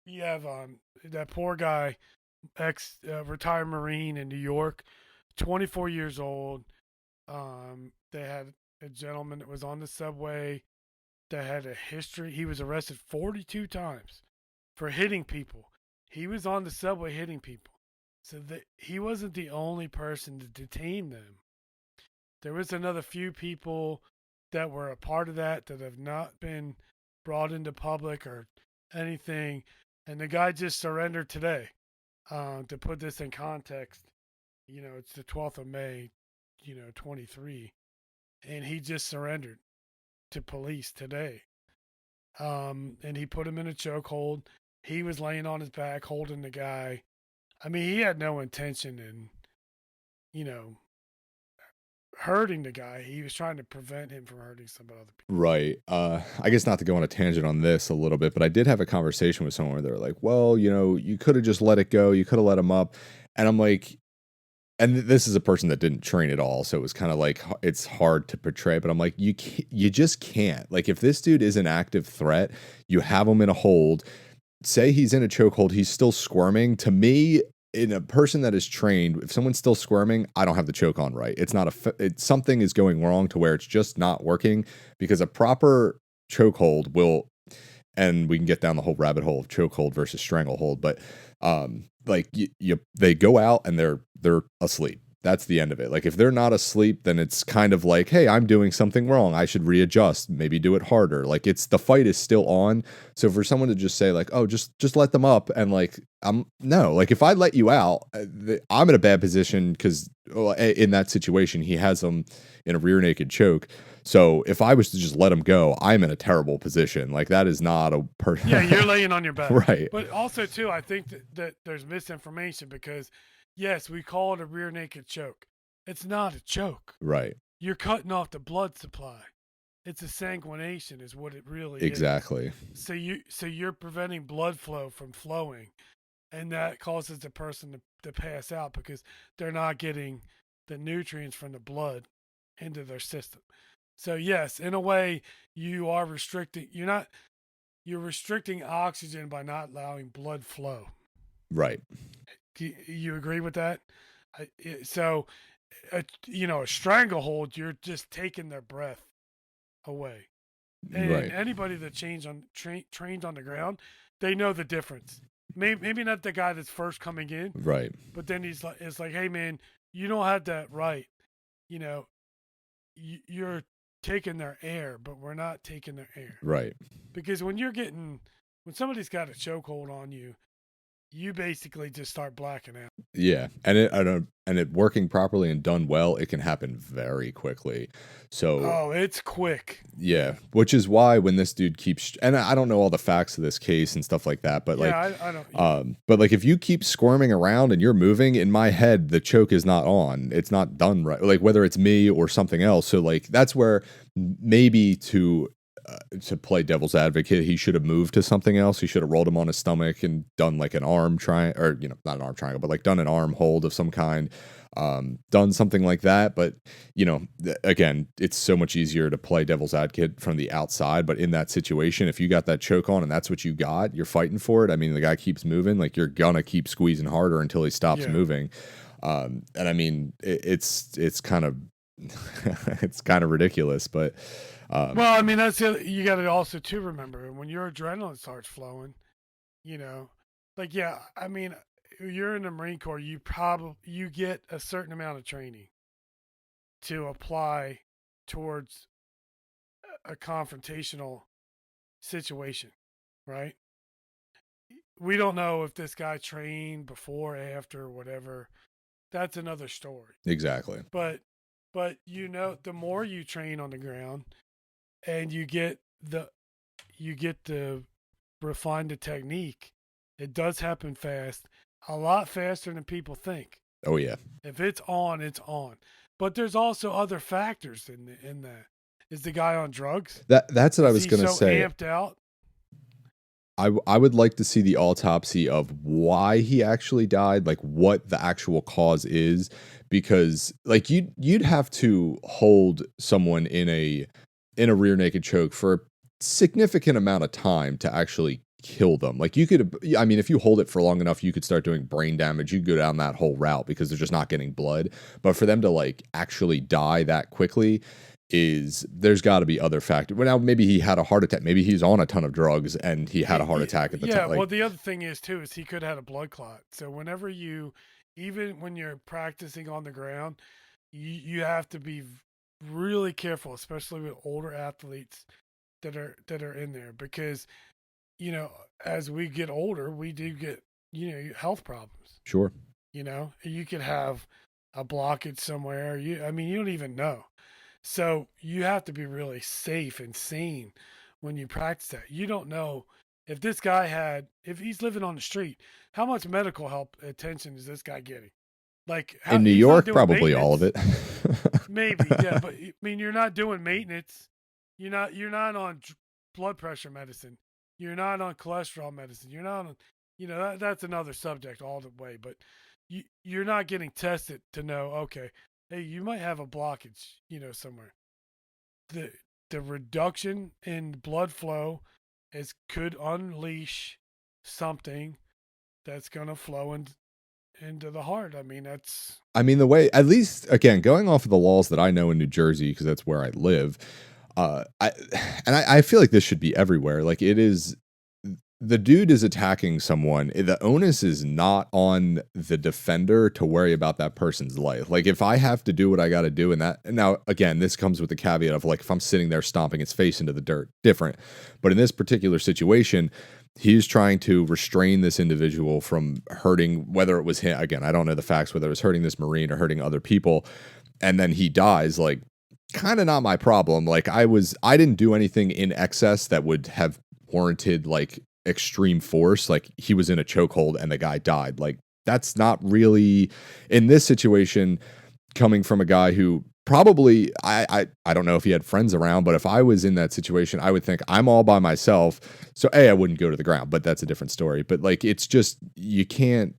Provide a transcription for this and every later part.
You have that poor guy, ex retired Marine in New York, 24 years old. They had a gentleman that was on the subway that had a history. He was arrested 42 times for hitting people. He was on the subway hitting people. So that he wasn't the only person to detain them. There was another few people that were a part of that have not been brought into public or anything. And the guy just surrendered today. To put this in context, it's the 12th of May, 23, and he just surrendered to police today. And he put him in a chokehold. He was laying on his back, holding the guy. I mean, he had no intention in, you know, hurting the guy. He was trying to prevent him from hurting some other people. Right. I guess not to go on a tangent on this a little bit, but I did have a conversation with someone where they're like, well, you could have just let it go. You could have let him up. And I'm like, and this is a person that didn't train at all. So it was kind of like, it's hard to portray, but I'm like, you just can't. Like, if this dude is an active threat, you have him in a hold, say he's in a chokehold, he's still squirming. To me, in a person that is trained, if someone's still squirming, I don't have the choke on right. It's not something is going wrong to where it's just not working, because a proper chokehold will, and we can get down the whole rabbit hole of chokehold versus stranglehold, but like they go out and they're asleep. That's the end of it. Like, if they're not asleep, then it's kind of like, hey, I'm doing something wrong. I should readjust, maybe do it harder. Like, the fight is still on. So for someone to just say like, oh, just let them up, and like, no, like, if I let you out, I'm in a bad position, because in that situation, he has them in a rear naked choke. So if I was to just let him go, I'm in a terrible position. Like, that is not a Yeah, you're laying on your back. Right. But also, too, I think that there's misinformation because, yes, we call it a rear naked choke. It's not a choke. Right. You're cutting off the blood supply. It's a sanguination, is what it really Exactly. is. So you're preventing blood flow from flowing, and that causes the person to pass out because they're not getting the nutrients from the blood into their system. So yes, in a way, you are restricting. You're restricting oxygen by not allowing blood flow. Right. You agree with that? So, a stranglehold, you're just taking their breath away. And Right. anybody that trained on the ground, they know the difference. Maybe not the guy that's first coming in, Right. but then it's like, hey man, you don't have that right. You know, you're taking their air, but we're not taking their air. Right. Because when somebody's got a chokehold on you, you basically just start blacking out. Yeah, and it working properly and done well, it can happen very quickly. So Oh, it's quick. yeah, which is why when this dude keeps, and I don't know all the facts of this case and stuff like that, but Yeah, like, I don't. Yeah. but like, if you keep squirming around and you're moving, in my head, the choke is not on. It's not done right. Like, whether it's me or something else. So like, that's where maybe to play devil's advocate, he should have moved to something else. He should have rolled him on his stomach and done like an arm triangle, or not an arm triangle, but like done an arm hold of some kind. Done something like that. But again, it's so much easier to play devil's advocate from the outside. But in that situation, if you got that choke on and that's what you got, you're fighting for it. I mean, the guy keeps moving, like, you're gonna keep squeezing harder until he stops Yeah. moving. And I mean, it's kind of it's kind of ridiculous, but Well, I mean, you got to also too remember when your adrenaline starts flowing. You know, like yeah, I mean, you're in the Marine Corps, you get a certain amount of training to apply towards a confrontational situation, right? We don't know if this guy trained before, after, whatever. That's another story. exactly. But the more you train on the ground and you get the refine the technique, it does happen fast, a lot faster than people think. Oh yeah. If it's on, it's on. But there's also other factors in that. Is the guy on drugs? That's what I Is was he gonna so say. amped out? I would like to see the autopsy of why he actually died, like what the actual cause is, because like you'd have to hold someone in a rear naked choke for a significant amount of time to actually kill them. Like you could, I mean, if you hold it for long enough, you could start doing brain damage. You go down that whole route because they're just not getting blood. But for them to like actually die that quickly is there's got to be other factors. Well, now maybe he had a heart attack. Maybe he's on a ton of drugs and he had a heart attack at the time. Yeah, well, Like, the other thing is too is he could have had a blood clot. So whenever you, even when you're practicing on the ground, you have to be really careful, especially with older athletes that are in there, because as we get older, we do get health problems. sure. You could have a blockage somewhere. I mean, you don't even know. So you have to be really safe and sane when you practice that. You don't know if this guy if he's living on the street, how much medical help attention is this guy getting? Like, In New he's not York, doing probably all of maintenance. it. Maybe, yeah, but I mean, you're not doing maintenance. You're not on blood pressure medicine. You're not on cholesterol medicine. You're not on, that's another subject all the way. But you're not getting tested to know, okay, hey, you might have a blockage, somewhere. The the reduction in blood flow could unleash something that's gonna flow into the heart. I mean, that's I mean, the way, at least, again, going off of the laws that I know in New Jersey, because that's where I live, I and I feel like this should be everywhere. Like it is, the dude is attacking someone. The onus is not on the defender to worry about that person's life. Like if I have to do what I got to do, and that, and now again, this comes with the caveat of like if I'm sitting there stomping its face into the dirt, different. But in this particular situation, he's trying to restrain this individual from hurting, whether it was him, again, I don't know the facts, whether it was hurting this Marine or hurting other people, and then he dies. Like, kind of not my problem. Like I didn't do anything in excess that would have warranted like extreme force. Like he was in a chokehold and the guy died. Like that's not really, in this situation, coming from a guy who probably, I don't know if he had friends around, but if I was in that situation, I would think I'm all by myself. So I wouldn't go to the ground, but that's a different story. But like it's just, you can't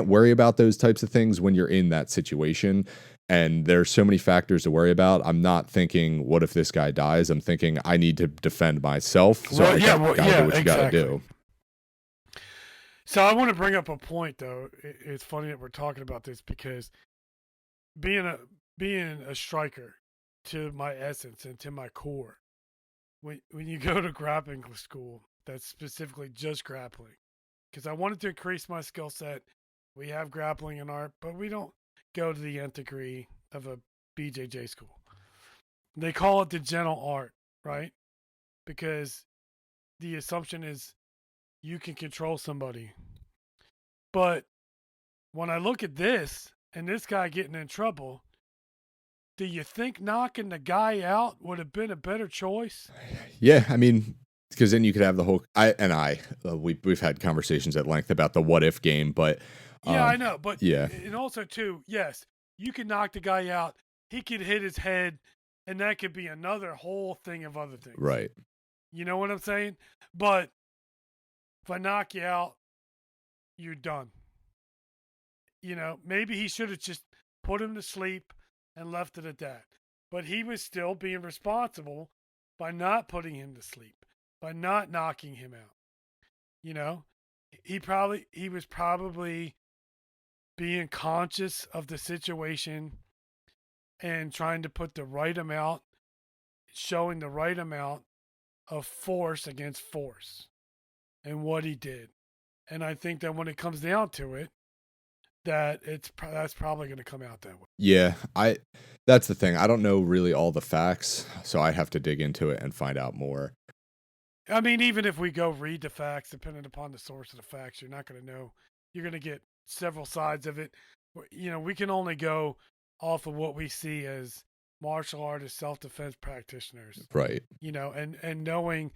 worry about those types of things when you're in that situation. And there's so many factors to worry about. I'm not thinking, what if this guy dies? I'm thinking I need to defend myself. So well, I yeah, gotta do what you gotta exactly. do. So I want to bring up a point though. It's funny that we're talking about this because being a being a striker to my essence and to my core, when you go to grappling school, that's specifically just grappling. Because I wanted to increase my skill set. We have grappling in art, but we don't go to the nth degree of a BJJ school. They call it the gentle art, right? Because the assumption is you can control somebody. But when I look at this and this guy getting in trouble, do you think knocking the guy out would have been a better choice? Yeah, I mean, because then you could have the whole. We've had conversations at length about the what if game, but Yeah, I know, but yeah, and also too, yes, you can knock the guy out. He could hit his head, and that could be another whole thing of other things. right. You know what I'm saying? But if I knock you out, you're done. Maybe he should have just put him to sleep and left it at that. But he was still being responsible by not putting him to sleep, by not knocking him out. You know, he was probably being conscious of the situation and trying to put the right amount, showing the right amount of force against force and what he did. And I think that when it comes down to it, that's probably going to come out that way. Yeah, that's the thing. I don't know really all the facts, so I have to dig into it and find out more. I mean, even if we go read the facts, depending upon the source of the facts, you're not going to know. You're going to get several sides of it. We can only go off of what we see as martial artists, self-defense practitioners. Right. And knowing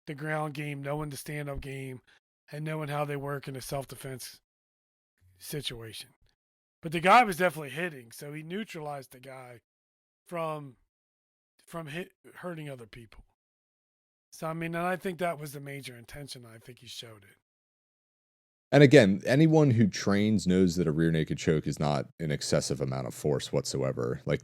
the ground game, knowing the stand-up game, and knowing how they work in a self-defense situation. But the guy was definitely hitting, so he neutralized the guy from hurting other people. So I mean, and I think that was the major intention. I think he showed it. And again, anyone who trains knows that a rear naked choke is not an excessive amount of force whatsoever. Like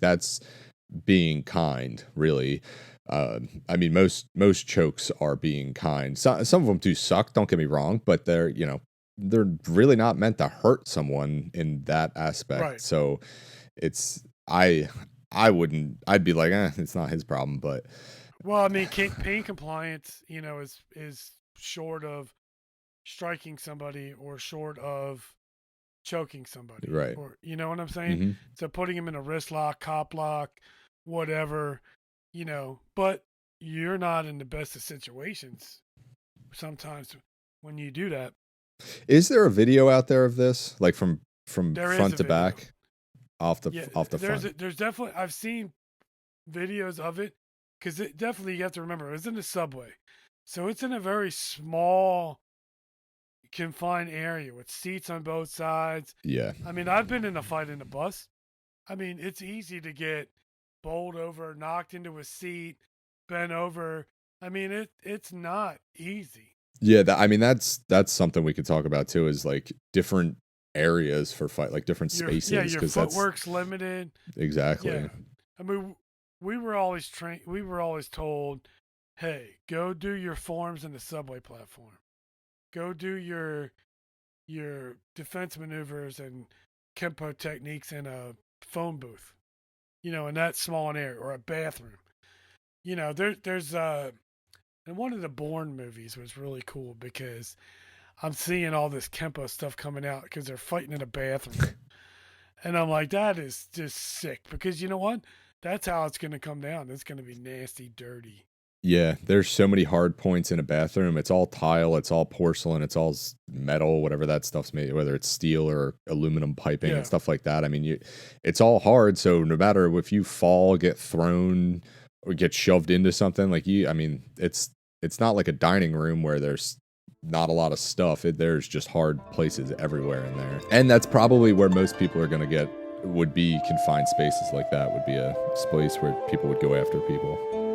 being kind, really. I mean, most chokes are being kind. Some of them do suck. Don't get me wrong, but they're really not meant to hurt someone in that aspect. Right. So it's I wouldn't. I'd be like, it's not his problem. But Well, I mean, pain compliance, is short of striking somebody or short of choking somebody, right. or you know what I'm saying. Hmm. So putting him in a wrist lock, cop lock, whatever, But you're not in the best of situations sometimes when you do that. Is there a video out there of this, like from There is front a to video. back, Yeah, off the front? there's definitely I've seen videos of it because it definitely you have to remember it's in the subway, so it's in a very small confined area with seats on both sides. Yeah. I mean, I've been in a fight in a bus. I mean, it's easy to get bowled over, knocked into a seat, bent over. I mean, it's not easy. Yeah, I mean that's something we could talk about too, is like different areas for fight, like different spaces, Your because that's footwork's limited. exactly. Yeah. I mean, we were always trained. We were always told, "Hey, go do your forms in the subway platform. Go do your defense maneuvers and kempo techniques in a phone booth. In that small an area or a bathroom. There's and one of the Bourne movies was really cool because I'm seeing all this kempo stuff coming out because they're fighting in a bathroom. And I'm like, that is just sick because you know what? That's how it's going to come down. It's going to be nasty, dirty. Yeah, there's so many hard points in a bathroom. It's all tile, it's all porcelain, it's all metal, whatever that stuff's made, whether it's steel or aluminum piping and Yeah. stuff like that. I mean, it's all hard. So no matter if you fall, get thrown, or get shoved into something, I mean, it's not like a dining room where there's not a lot of stuff. There's just hard places everywhere in there, and that's probably where most people are would be confined spaces like that. Would be a place where people would go after people.